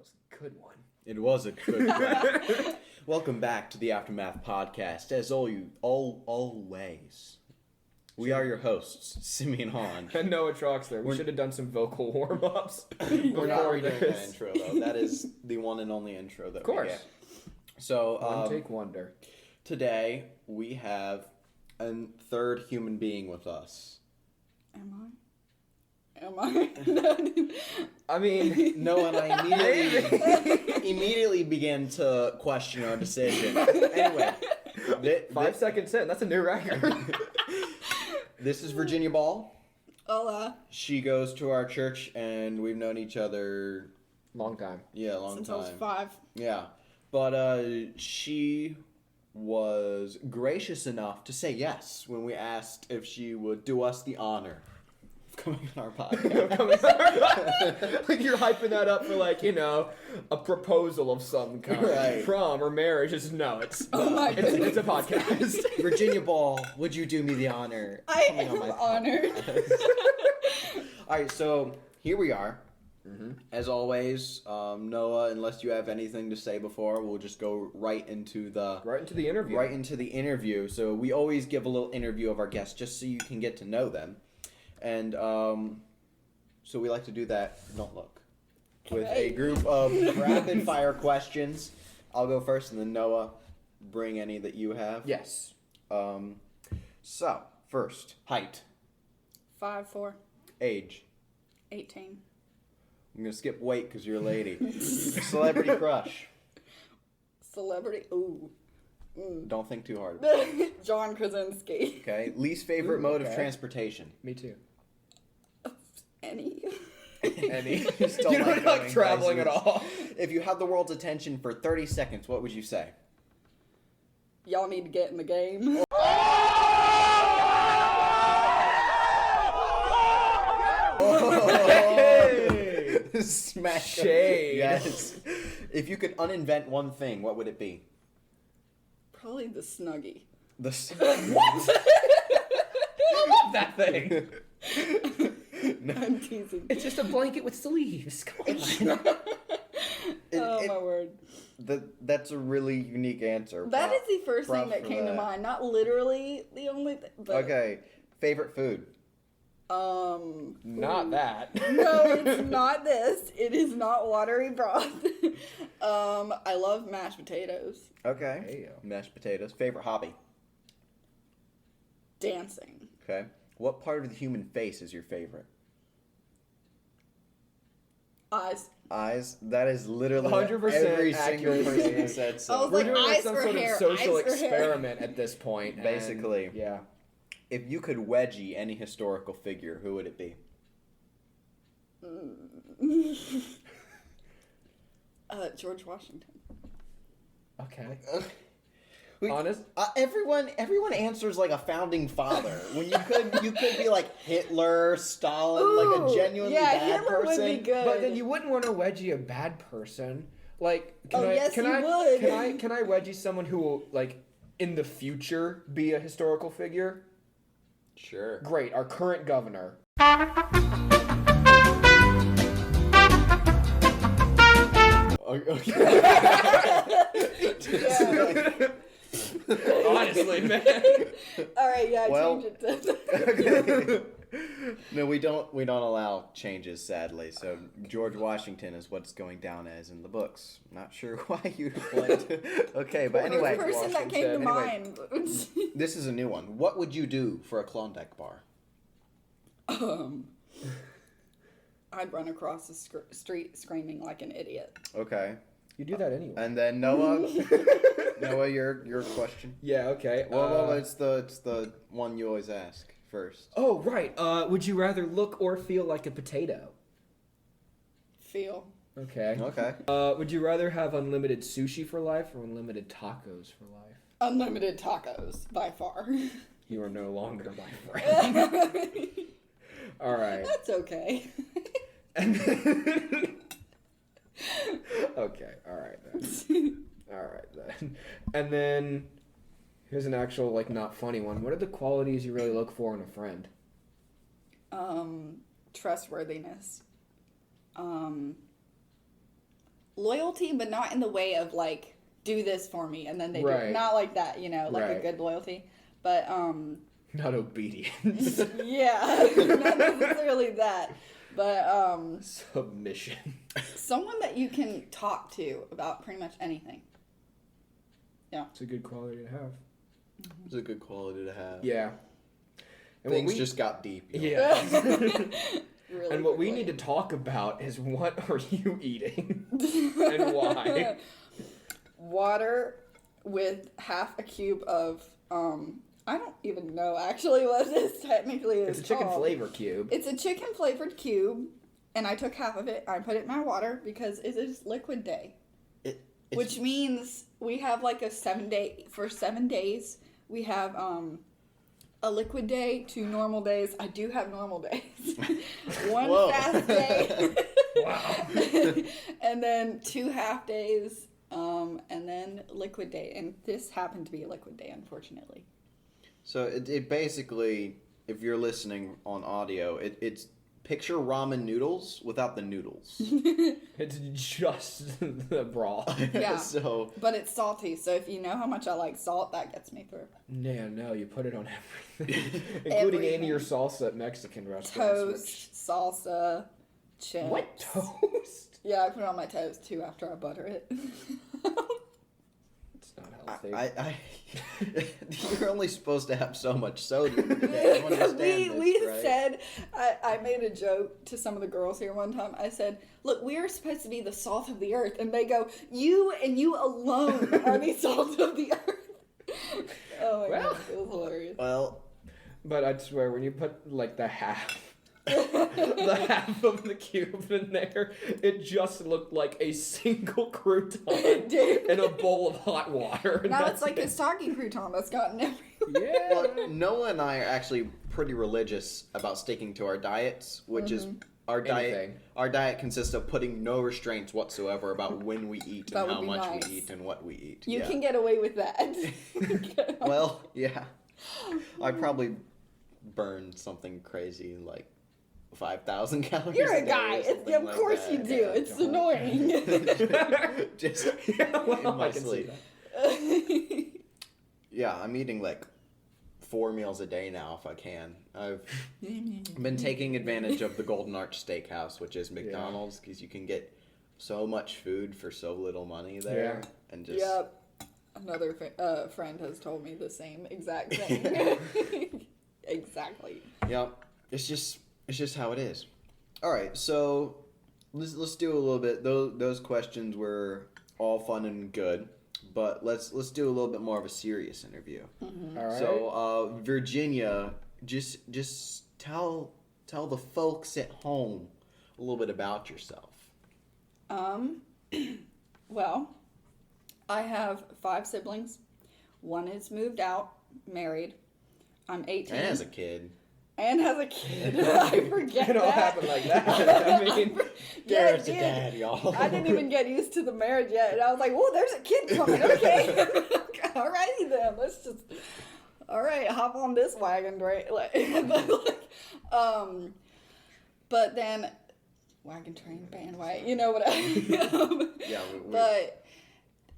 was a good one. It was a good one. Welcome back to the Aftermath Podcast. As always, we are your hosts, Simeon Hahn. And Noah Troxler. We should have done some vocal warm-ups. We're not redoing that intro, though. That is the one and only intro that we get. So, One take wonder. Today, we have a third human being with us. Am I? I mean, Noah and I immediately began to question our decision. Anyway, 5 seconds in, that's a new record. This is Virginia Ball. Hola. She goes to our church, and we've known each other... Long time. Yeah, a long Since time. I was 5. Yeah. But she was gracious enough to say yes when we asked if she would do us the honor of coming on our podcast. Like you're hyping that up for a proposal of some kind. Right. Prom or marriage. It's it's a podcast. Virginia Ball, would you do me the honor? I am honored. All right, so here we are. Mm-hmm. As always, Noah, unless you have anything to say before, we'll just go right into the interview. Right into the interview. So we always give a little interview of our guests just so you can get to know them. And so we like to do that, don't look, with a group of rapid fire questions. I'll go first and then Noah, bring any that you have. Yes. So, first, height. 5'4". Age. 18. I'm going to skip weight because you're a lady. Celebrity crush. Celebrity. Ooh. Don't think too hard. John Krasinski. Okay. Least favorite mode of transportation. Me too. Any. Any. You don't like traveling at all. If you had the world's attention for 30 seconds, what would you say? Y'all need to get in the game. Smash shade. Yes. If you could uninvent one thing, what would it be? Probably the Snuggie. What? I love that thing. No. I'm teasing. It's just a blanket with sleeves. Come on. My word. That's a really unique answer. That is the first thing that came to mind. Not literally the only thing. Okay. Favorite food? Not that. No, it's not this. It is not watery broth. I love mashed potatoes. Okay. Hey-o. Mashed potatoes. Favorite hobby? Dancing. Okay. What part of the human face is your favorite? Eyes. Eyes? That is literally 100% every single accuracy. person who said so. Like, We're doing eyes some for sort hair, of social eyes for hair. experiment at this point. Basically. Yeah. If you could wedgie any historical figure, who would it be? George Washington. Okay. Wait, Honest? Everyone answers like a founding father. When you could be like Hitler, Stalin, like a genuinely bad Hitler person. would be good. But then you wouldn't want to wedgie a bad person. Like, can I wedgie someone who will, like, in the future be a historical figure? Sure. Great, our current governor. Okay. Honestly, man. All right, change it to. No, we don't allow changes, sadly. So George Washington is what's going down as in the books. Not sure why you went. Okay, but anyway. First person that came to mind. This is a new one. What would you do for a Klondike bar? I'd run across the street screaming like an idiot. Okay. You do that anyway. And then Noah, your question. Yeah. Okay. Well, it's the one you always ask first. Oh, right. Would you rather look or feel like a potato? Feel. Okay. Okay. Would you rather have unlimited sushi for life or unlimited tacos for life? Unlimited tacos, by far. You are no longer my friend. All right. That's okay. And okay. All right then. And then here's an actual not funny one. What are the qualities you really look for in a friend? Trustworthiness. loyalty, but not in the way of like, do this for me, and then they do Right. it. Not like that, you know, like a Right. good loyalty. But Not obedience. yeah, not necessarily that. But Submission. someone that you can talk to about pretty much anything. It's a good quality to have. It's a good quality to have. Yeah. And Things what we, just got deep. You know? Yeah. Really And what we quickly. need to talk about is what are you eating and why? Water with half a cube of I don't even know actually what this technically is. It's a chicken called. flavor cube. It's a chicken flavored cube, and I took half of it. I put it in my water because it is liquid day, It's- which means we have like a 7 day for 7 days. We have a liquid day, 2 normal days. I do have normal days. One Whoa. fast day. Wow. And then 2 half days. And then liquid day. And this happened to be a liquid day, unfortunately. So it basically, if you're listening on audio, it's picture ramen noodles without the noodles. It's just the broth. Yeah. So But it's salty, so if you know how much I like salt, that gets me through. No, you put it on everything. Including Everything. any of your salsa at Mexican restaurants. Toast, salsa, chips. What? Toast? Yeah, I put it on my toast too after I butter it. It's not healthy. you're only supposed to have so much sodium in a day. You understand we this, right? said, I made a joke to some of the girls here one time. I said, look, we are supposed to be the salt of the earth. And they go, you and you alone are the salt of the earth. Oh my Well. God, it was hilarious. Well, But I swear, when you put like the half of the cube in there, it just looked like a single crouton Dude. in a bowl of hot water. and Now that's it's like a it. soggy crouton that's gotten everywhere. Yeah. well, Noah and I are actually pretty religious about sticking to our diets, which is our diet. Anything. Our diet consists of putting no restraints whatsoever about when we eat That and would how be much nice. we eat and what we eat. You Yeah. can get away with that. Well, yeah. I probably burned something crazy like 5,000 calories. You're a day guy. or It's, something of like course that. you do. Yeah. It's annoying. Just Yeah, well, in my I can see sleep. that. Yeah, I'm eating like 4 meals a day now if I can. I've been taking advantage of the Golden Arch Steakhouse, which is McDonald's, because you can get so much food for so little money there. Yeah. And just Yep. Another friend has told me the same exact thing. Exactly. Yep. It's just how it is. All right, so let's do a little bit. Those questions were all fun and good, but let's do a little bit more of a serious interview. All right. So, Virginia, just tell the folks at home a little bit about yourself. Well, I have 5 siblings. One is moved out, married. I'm 18. And as a kid. And has a kid. I forget It don't that. happen like that. I mean, Yeah, There's it a did. dad, y'all. I didn't even get used to the marriage yet, and I was like, "Whoa, there's a kid coming." Okay, alrighty then. Let's just, all right, hop on this wagon, right? But then, wagon train bandwagon. You know what I? Yeah, But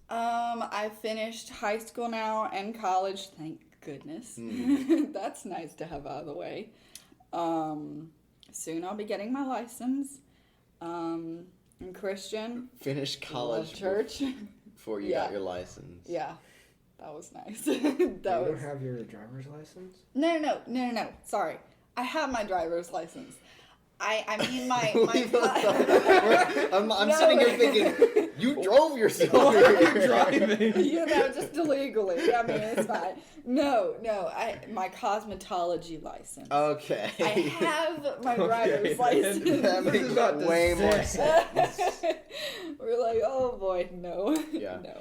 I finished high school now and college. Thank goodness. That's nice to have out of the way. Soon I'll be getting my license. I'm Christian. finished Love college church. before you Yeah. got your license. Yeah, that was nice. you that don't was have your driver's license? no. Sorry, I have my driver's license. I mean my We both thought- I'm No. sitting here thinking, you drove yourself. Why are you driving? you know, just illegally. I mean, it's fine. No, my cosmetology license. Okay. I have my driver's Okay, license. That This makes is not the way more same. sense. We're like, oh boy, no. Yeah. No.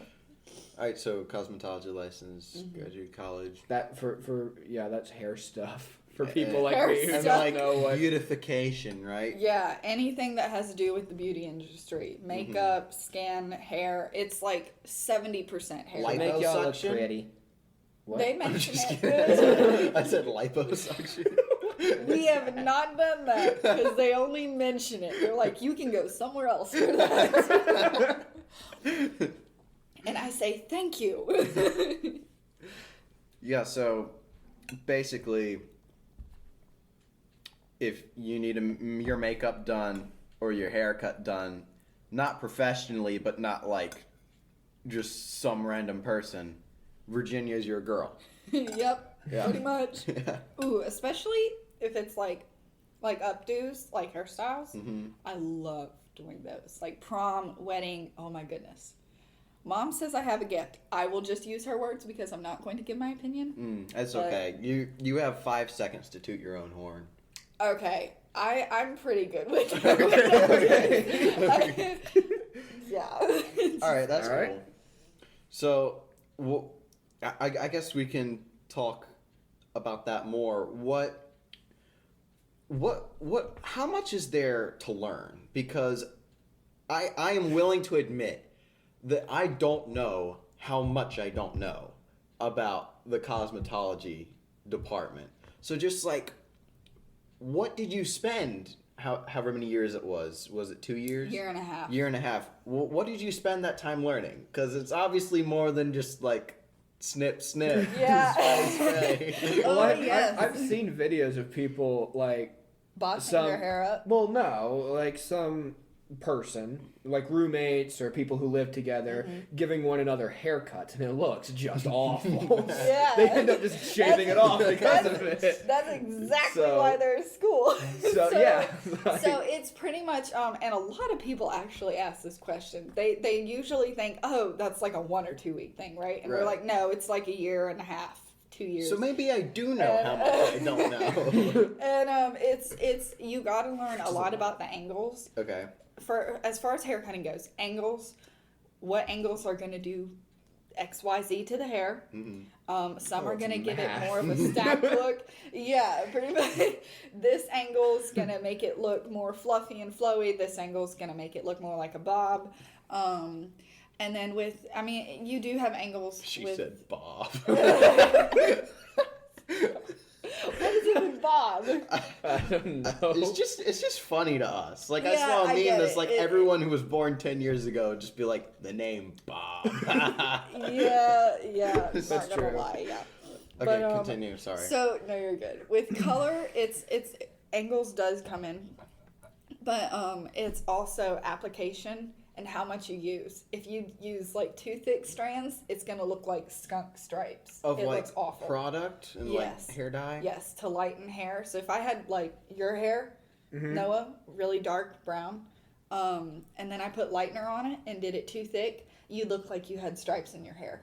All right, so cosmetology license, Mm-hmm. graduated college. That for yeah, that's hair stuff for people like Hair me who And stuff. don't like know what. beautification, right? Yeah, anything that has to do with the beauty industry. Makeup, skin, hair. It's like 70% hair. Lipo- Make y'all look Liposuction? pretty. What? They I'm mention just it. kidding. I said liposuction. We have not done that because they only mention it. They're like, you can go somewhere else for that. And I say, thank you. Yeah, so basically, if you need your makeup done or your haircut done, not professionally, but not like just some random person, Virginia's your girl. Yep, Yeah. pretty much. Yeah. Ooh, especially if it's like updos, like hairstyles. Mm-hmm. I love doing those. Like prom, wedding, oh my goodness. Mom says I have a gift. I will just use her words because I'm not going to give my opinion. That's But- okay. You have 5 seconds to toot your own horn. Okay, I'm pretty good with Okay. yeah. All right, that's All right. cool. So, I guess we can talk about that more. How much is there to learn? Because I am willing to admit that I don't know how much I don't know about the cosmetology department. So just like, what did you spend however many years it was? Was it 2 years? Year and a half. Year and a half. What did you spend that time learning? Because it's obviously more than just like snip, snip. Yeah. spray, spray. Oh, Well, yes. I've seen videos of people like Bossing their hair up. Well, no, like some person, like roommates or people who live together, giving one another haircuts, and it looks just awful. Yeah. They end up just shaving it off because of it. That's exactly So- why they're in school. So, yeah. So it's pretty much, and a lot of people actually ask this question. They usually think, oh, that's like a 1 or 2 week thing, right? And we're Right. like, no, it's like a year and a half, 2 years. So maybe I do know how much I don't know. And it's you got to learn a lot about the angles. Okay. For as far as hair cutting goes, angles, what angles are going to do XYZ to the hair. Some are it's going to give it math. more of a stacked look. Yeah, pretty much. This angle's going to make it look more fluffy and flowy. This angle's going to make it look more like a bob. And then you do have angles She with... said Bob. What is it with bob? I don't know. It's just funny to us. Like I Yeah, saw a I meme get that's it. like everyone who was born 10 years ago just be like the name Bob. Yeah. That's Not going to true. lie, yeah. Okay, But, continue. Sorry. So no, you're good. With color, it's angles does come in, but it's also application and how much you use. If you use like too thick strands, it's gonna look like skunk stripes. of it like looks awful. product and Yes. like hair dye. Yes, to lighten hair. So if I had like your hair, Noah, really dark brown, and then I put lightener on it and did it too thick, you look like you had stripes in your hair.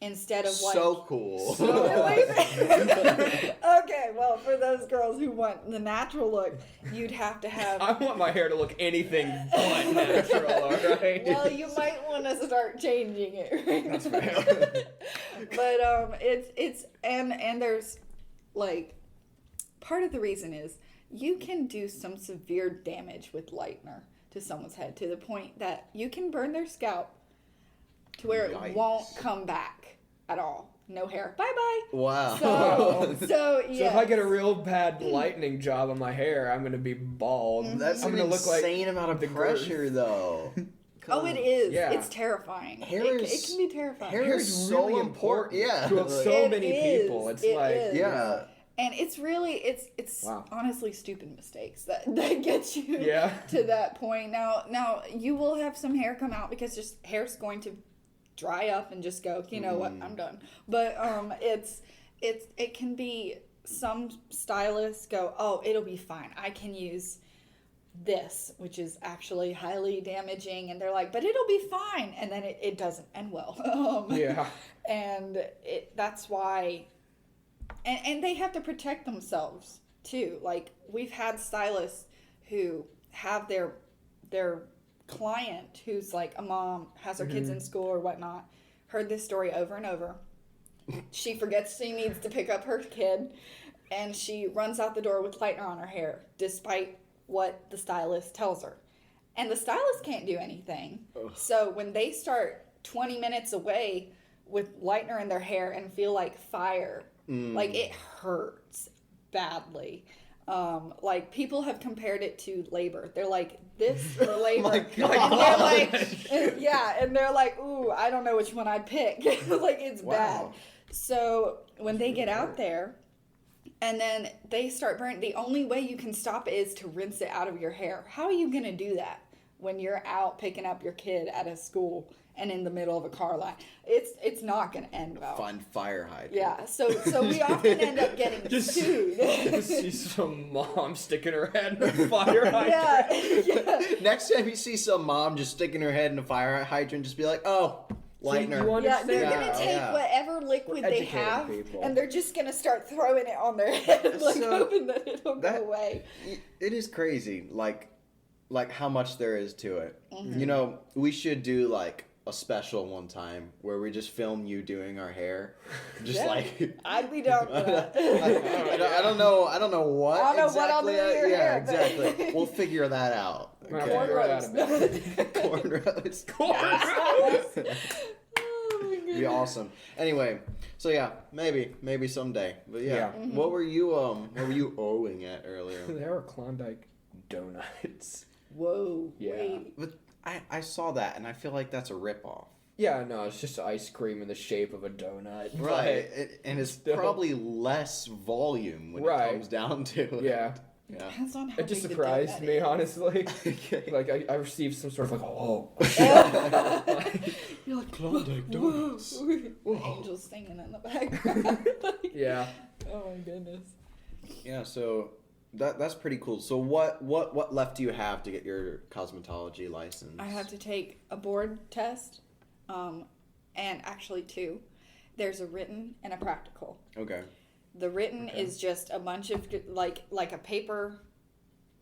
Instead of like So cool. Okay, well, for those girls who want the natural look, you'd have to have. I want my hair to look anything but natural, alright? Well, you might want to start changing it. Right? That's fair. But it's and there's like part of the reason is you can do some severe damage with lightener to someone's head to the point that you can burn their scalp to where Yikes. it won't come back at all. No hair. Bye bye. Wow. So yeah. So if I get a real bad lightning job on my hair, I'm gonna be bald. That's I'm an gonna look like insane amount of the pressure, though. Oh, it is. Yeah. It's terrifying. Hair it is- can be terrifying. hair Hair's is so really important. Yeah. to so It many is. people. It's It like is. Yeah. And it's really it's Wow. honestly stupid mistakes that get you Yeah. to that point. Now you will have some hair come out because just hair's going to dry up and just go, you know what, I'm done. But it can be some stylists go, oh, it'll be fine. I can use this, which is actually highly damaging, and they're like, but it'll be fine, and then it doesn't end well. Yeah. And that's why, and they have to protect themselves too. Like we've had stylists who have their client who's like a mom, has her kids in school or whatnot, heard this story over and over. She forgets she needs to pick up her kid, and she runs out the door with lightener on her hair, despite what the stylist tells her. And the stylist can't do anything. Ugh. So when they start 20 minutes away with lightener in their hair and feel like fire, like it hurts badly. Like people have compared it to labor. They're like, this for labor. My And God. they're like, yeah, and they're like, ooh, I don't know which one I'd pick. Like it's bad. Wow. So when they get out there and then they start burning, the only way you can stop it is to rinse it out of your hair. How are you going to do that when you're out picking up your kid at a school and in the middle of a car line? It's not going to end well. Find fire hydrant. Yeah, so we often end up getting sued. Just see some mom sticking her head in a fire hydrant. yeah. Next time you see some mom just sticking her head in a fire hydrant, just be like, oh, lighten her. you want- Yeah, they're Understand. gonna take Yeah. whatever liquid We're they educating have, people. and they're just gonna start throwing it on their head, like So, hoping that it'll that- go away. It is crazy, like how much there is to it. Mm-hmm. You know, we should do like a special one time where we just film you doing our hair, just Yeah. like. I'd be down for that. I don't know. I don't know what. I don't know exactly. what I'll do to your yeah, hair, but- exactly. We'll figure that out. We're Okay. gonna figure it out a bit. Cornrows. Cornrows. Oh my goodness. Be awesome. Anyway, so yeah, maybe someday. But yeah, Yeah. Mm-hmm. what were you owing at earlier? There are Klondike donuts. Whoa. Yeah. Wait. But I saw that and I feel like that's a ripoff. Yeah, no, it's just ice cream in the shape of a donut. Right, and it's still- probably less volume when Right. it comes down to it. Yeah, Yeah. Depends on how it just big the surprised donut me, is. honestly. Like, I received some sort of like, oh. You're like Klondike whoa. donuts. Angels singing in the background. Like, Yeah. oh my goodness. Yeah, so that's pretty cool. So what left do you have to get your cosmetology license? I have to take a board test, and actually two. There's a written and a practical. Okay. The written Okay. is just a bunch of like a paper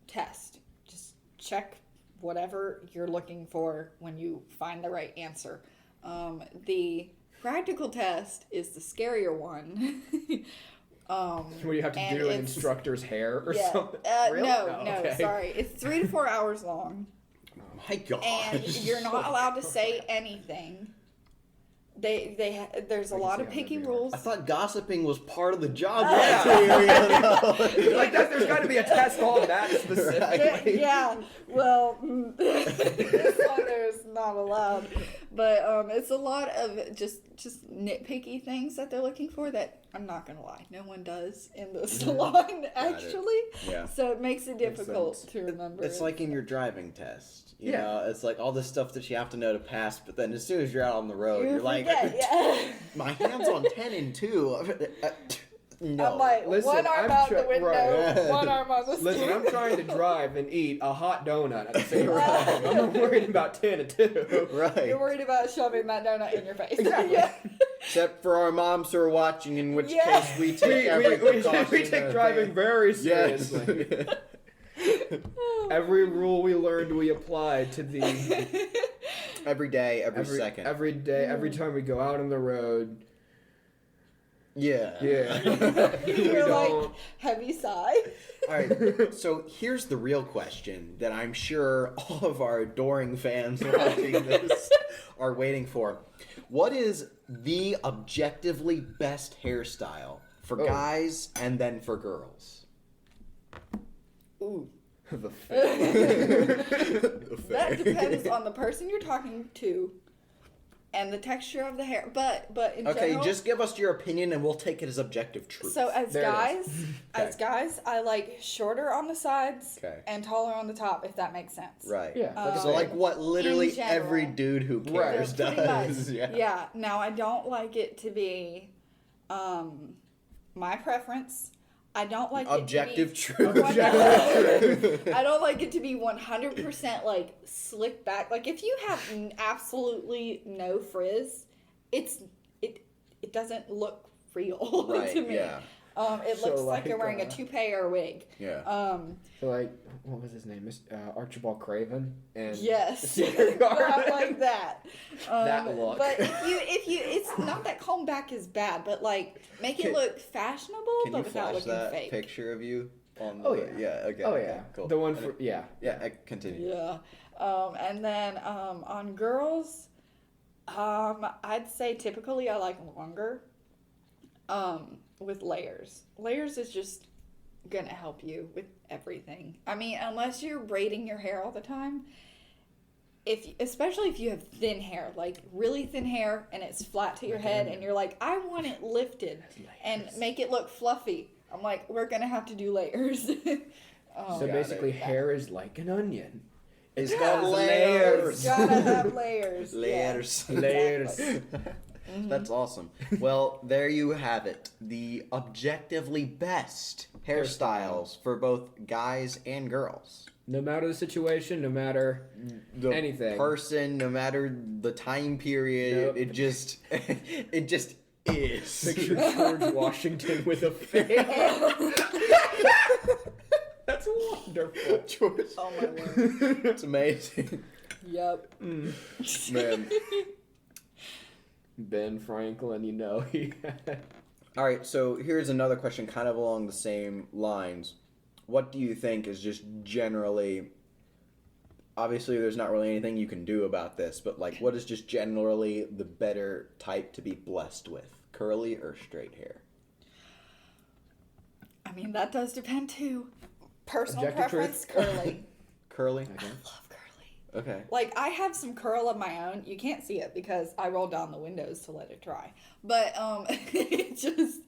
test. Just check whatever you're looking for when you find the right answer. The practical test is the scarier one. What do you have to and do an it's- instructor's hair or yeah. something? Really? No, Oh, no, okay. sorry. It's 3 to 4 hours long. My God. And you're not allowed to say anything. There's a I can lot see of how picky that'd be hard. rules. I thought gossiping was part of the job Yeah. criteria. Like that, there's got to be a test on that specifically. Yeah, well, this one there's not allowed, but it's a lot of just nitpicky things that they're looking for that I'm not gonna lie, no one does in the salon actually. Yeah. So it makes it Makes difficult sense. to remember. It's like in your driving test. You Yeah. know, it's like all the stuff that you have to know to pass, but then as soon as you're out on the road, you you're like, forget, yeah. my hand's on 10 and 2. No. I'm like Listen, one arm I'm out try- the window, right. one arm on the Listen, steering I'm trying to drive and eat a hot donut at the same time. I'm not worried about 10 and 2. Right. You're worried about shoving that donut in your face. Exactly. Yeah. Except for our moms who are watching, in which Yeah. case we take every We precaution. take driving very Yes. seriously. Every rule we learned, we applied to the every day, every second. every day, every time we go out on the road. Yeah. Yeah. You're like don't- heavy sigh. All right. So here's the real question that I'm sure all of our adoring fans watching this are waiting for. What is the objectively best hairstyle for Oh. guys and then for girls? Ooh. The face. That depends on the person you're talking to and the texture of the hair. But in Okay, general, just give us your opinion and we'll take it as objective truth. so as There it guys, as guys, I like shorter on the sides Okay. and taller on the top, if that makes sense. Right. Yeah. Uh, So like what literally in general. every dude who Right. cares Pretty does. much. Yeah. Now I don't like it to be my preference. I don't like Objective it to truth. be Objective I don't like it to be 100% like slick back. Like if you have absolutely no frizz, it doesn't look real Right, to me. yeah. It So, looks like you're like, wearing a toupee or a wig. Yeah. So like, what was his name? Archibald Craven and Yes, Secret Garden. not like that. That look. But if you, it's not that comb back is bad, but like make it Can- look fashionable, Can but you without flash looking that fake. picture of you? On Oh, the, yeah. Okay. Oh okay, yeah, Cool. the one And for it- continue. Yeah. And then on girls, I'd say typically I like longer. With layers. Layers is just gonna help you with everything. I mean, unless you're braiding your hair all the time. Especially if you have thin hair, like really thin hair, and it's flat to your head, and you're like, I want it lifted and make it look fluffy. I'm like, we're gonna have to do layers. So basically, hair is like an onion. It's got layers. It's gotta have layers. Layers. Yeah, Layers. exactly. That's awesome. Well, there you have it. The objectively best hairstyles for both guys and girls. No matter the situation, no matter The anything. person, no matter the time period, Nope. it just is. Picture George Washington with a fan. That's wonderful. George. Oh my word. It's amazing. Yep. Man. Ben Franklin, you know. All right, so here's another question kind of along the same lines. What do you think is just generally, obviously there's not really anything you can do about this, but like what is just generally the better type to be blessed with? Curly or straight hair? I mean, that does depend too. Personal Objective preference, truth. curly. Curly? I love curly. Okay. Like, I have some curl of my own. You can't see it because I roll down the windows to let it dry. But it just,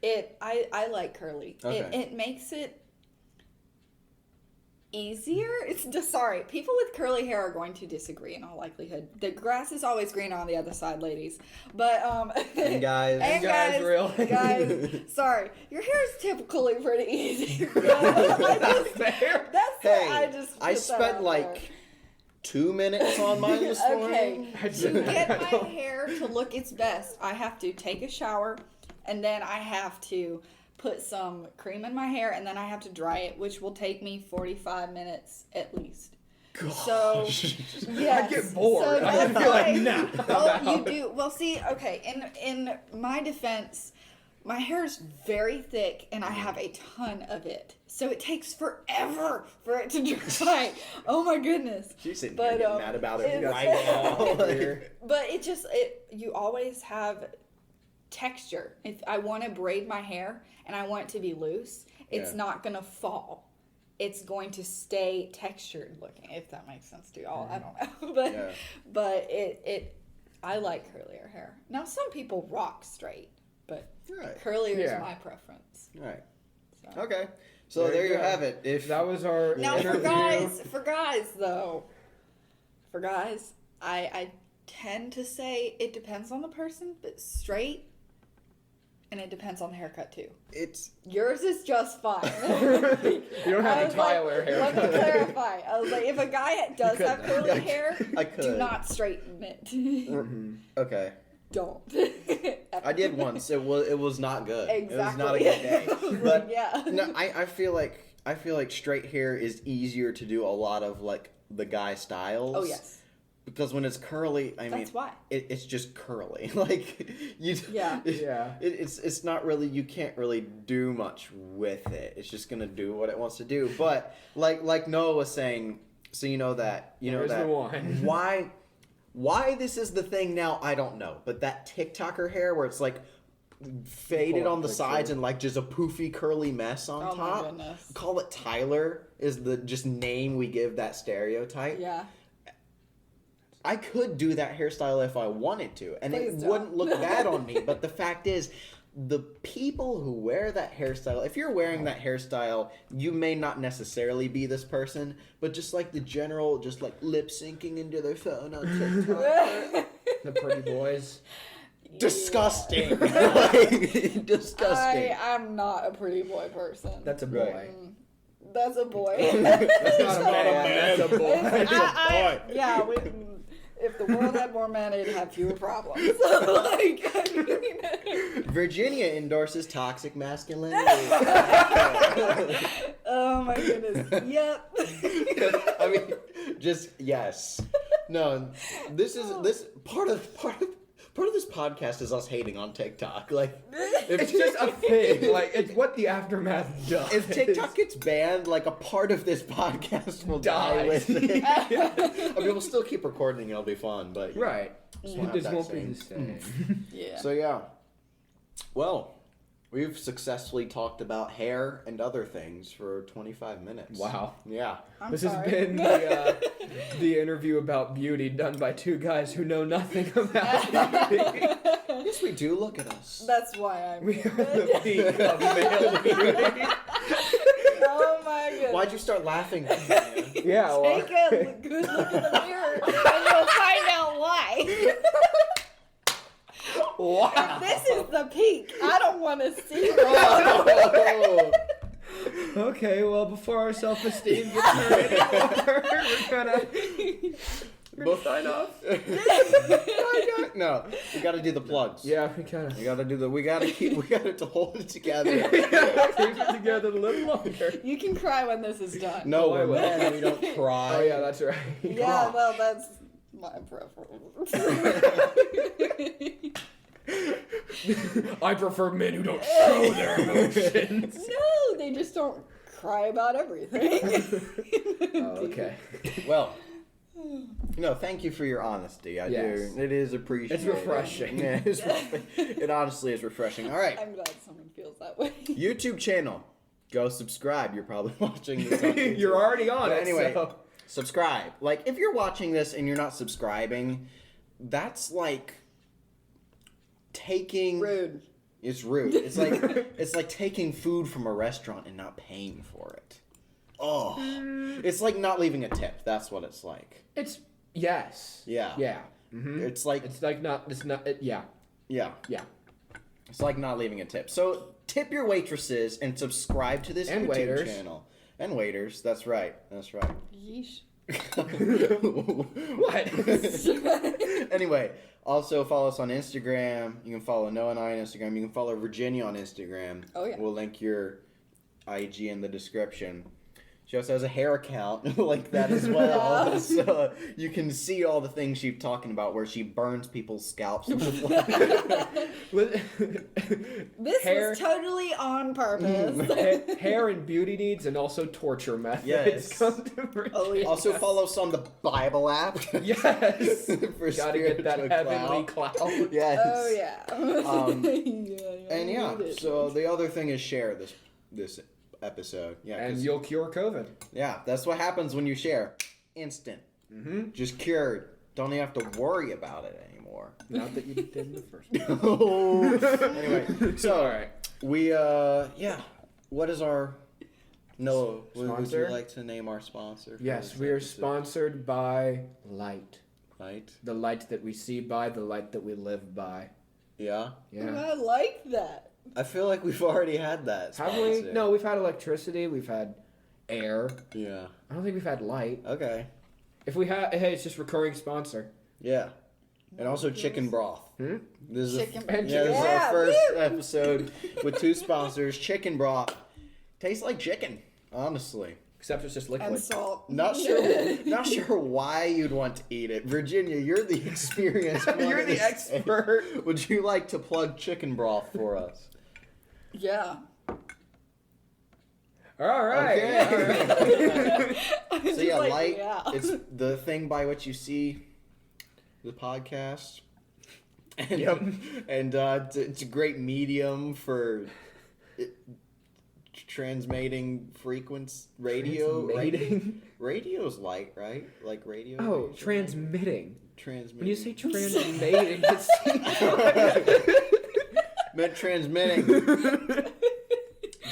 I like curly. Okay. It makes it easier. It's just, sorry, people with curly hair are going to disagree in all likelihood. The grass is always greener on the other side, ladies. But And guys. and guys, really. guys, sorry, your hair is typically pretty easy. That's fair. That's Hey, I just I put that spent out like there. 2 minutes on mine this Okay, morning. to get my hair to look its best, I have to take a shower, and then I have to put some cream in my hair, and then I have to dry it, which will take me 45 minutes at least. So, yes. I get bored. So I that's feel like, why- nah. Oh, you do. Well, see, okay, in my defense, my hair is very thick, and I have a ton of it. So it takes forever for it to dry. Oh my goodness. She's sitting But, here getting mad about it it's- right now. But you always have texture. If I want to braid my hair and I want it to be loose, it's Yeah. not going to fall. It's going to stay textured looking, if that makes sense to y'all. I don't know. Yeah. But I like curlier hair. Now, some people rock straight, but Right. curlier is Yeah. my preference. Right. So. Okay. So there you go. have it. If That was our Now, interview. for guys though, I tend to say it depends on the person, but straight, and it depends on the haircut too. it's Yours is just fine. You don't I have was a Tyler like, haircut. Let me clarify. I was like, if a guy does could have though. curly hair, I do could. not straighten it. Mm-hmm. okay. Don't. I did once. It was not good. Exactly. It was not a good day. But yeah. no, I feel like straight hair is easier to do a lot of like the guy styles. Oh yes. Because when it's curly, I mean, That's why. it's just curly. Like you. Yeah. Yeah. It's not really. You can't really do much with it. It's just gonna do what it wants to do. But like Noah was saying, so There's the one. why this is the thing now, I don't know. But that TikToker hair where it's like faded Pull up on the picture. sides and like just a poofy curly mess on Oh my top. goodness. Call it Tyler is the just name we give that stereotype. Yeah. I could do that hairstyle if I wanted to, and Please it don't. wouldn't look bad on me. But the fact is, the people who wear that hairstyle, if you're wearing that hairstyle, you may not necessarily be this person, but just like the general, just like lip syncing into their phone on TikTok. The pretty boys. Disgusting. Like, disgusting. I'm not a pretty boy person. That's a boy. Right. That's a boy. That's not a man. That's a boy. It's a boy. Yeah, if the world had more men, it'd have fewer problems. Like, I mean, Virginia endorses toxic masculinity. oh my goodness. Yep. I mean, just yes. No, this part of this podcast is us hating on TikTok. Like, It's just a thing. Like, it's what the aftermath does. if TikTok gets banned, like a part of this podcast will die with it. I mean, we'll still keep recording. It'll be fun, but Right. won't It just have won't that be the same. Yeah. So yeah. Well, We've successfully talked about hair and other things for 25 minutes. Wow. Yeah. I'm This sorry. has been the interview about beauty done by two guys who know nothing about beauty. Yes, we do. Look at us. That's why I'm We here. are the peak of male beauty. Oh my goodness. Why'd you start laughing? Yeah, well, Take a good look in the mirror and you'll find out why. wow. This is the peak. I don't want to see that. Oh. Okay, well, before our self-esteem gets hurt anymore, we're gonna sign off. No, we gotta do the plugs. Yeah, we kind of We gotta do the. We gotta to hold it together. keep it together a little longer. You can cry when this is done. No, Oh, I we're will. men. We don't cry. Oh yeah, that's right. Yeah, well, that's my preference. I prefer men who don't show their emotions. No, they just don't cry about everything. Oh, okay. Well, thank you for your honesty. I Yes. do. It is appreciated. It's refreshing. Yeah, it honestly is refreshing. All right, I'm glad someone feels that way. YouTube channel. Go subscribe. You're probably watching this on YouTube. You're already on But it. anyway, So. subscribe. Like, if you're watching this and you're not subscribing, that's like taking. Rude. It's rude. It's like taking food from a restaurant and not paying for it. Oh, it's like not leaving a tip. That's what it's like. It's yes. Yeah. Yeah. Mm-hmm. It's like It's like not. It's not. Yeah. yeah. Yeah. It's like not leaving a tip. So tip your waitresses and subscribe to this And YouTube waiters. channel. And waiters. That's right. That's right. Yeesh. What? Anyway, also follow us on Instagram. You can follow Noah and I on Instagram. You can follow Virginia on Instagram. Oh, yeah. We'll link your IG in the description. She also has a hair account like that as well. Yeah. So you can see all the things she's talking about where she burns people's scalps. This Hair- was totally on purpose. Hair and beauty needs and also torture methods. Yes. Come to Virginia. Oh, yeah. Also follow us on the Bible app. Yes. For Gotta get that spiritual heavenly clout. cloud. Yes. Oh, yeah. And yeah, need it. so the other thing is share this episode. Yeah, And 'cause- you'll cure COVID. yeah, that's what happens when you share. Instant. Mm-hmm. Just cured. Don't even have to worry about it anymore. Not that you did in the first place. Anyway, so All right. we what is our would you Sponsor? like to name our sponsor? for Yes, this we are episode? sponsored by light. Right? The light that we see by, the light that we live by. Yeah. Yeah. I like that. I feel like we've already had that. Have we? sponsor. No, we've had electricity. We've had air. Yeah. I don't think we've had light. Okay. If we have, hey, it's just recurring sponsor. Yeah. And also chicken broth. Hmm? This is Chicken broth. this is Yeah, our first woo! episode with two sponsors. Chicken broth tastes like chicken, honestly. Except it's just liquid. And salt. Not sure why you'd want to eat it. Virginia, you're the experienced one. You're in the this expert. thing. Would you like to plug chicken broth for us? Yeah. All right. Okay. All right. I'm So just yeah, like, light. yeah. It's the thing by which you see the podcast. And, Yep. And it's a great medium for transmitting frequency radio. Transmitting? Radio's light, right? Like radio. Oh, waves, transmitting. Transmitting. When you say transmitting, it's meant transmitting.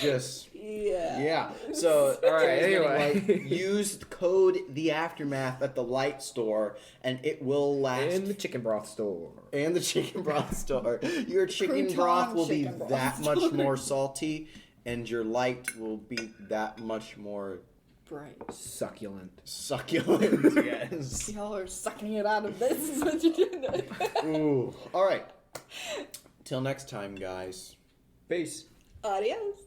Just Yeah. yeah. So All right, transmitting anyway. light, use code the aftermath at the light store, and it will last. in the chicken broth store. And the chicken broth store. Your chicken Crouton broth will be chicken broth that store. much more salty, and your light will be that much more Bright. Succulent. succulent. Yes. Y'all are sucking it out of this. Is what you're doing. Ooh. All right. Till next time, guys. Peace. Adios.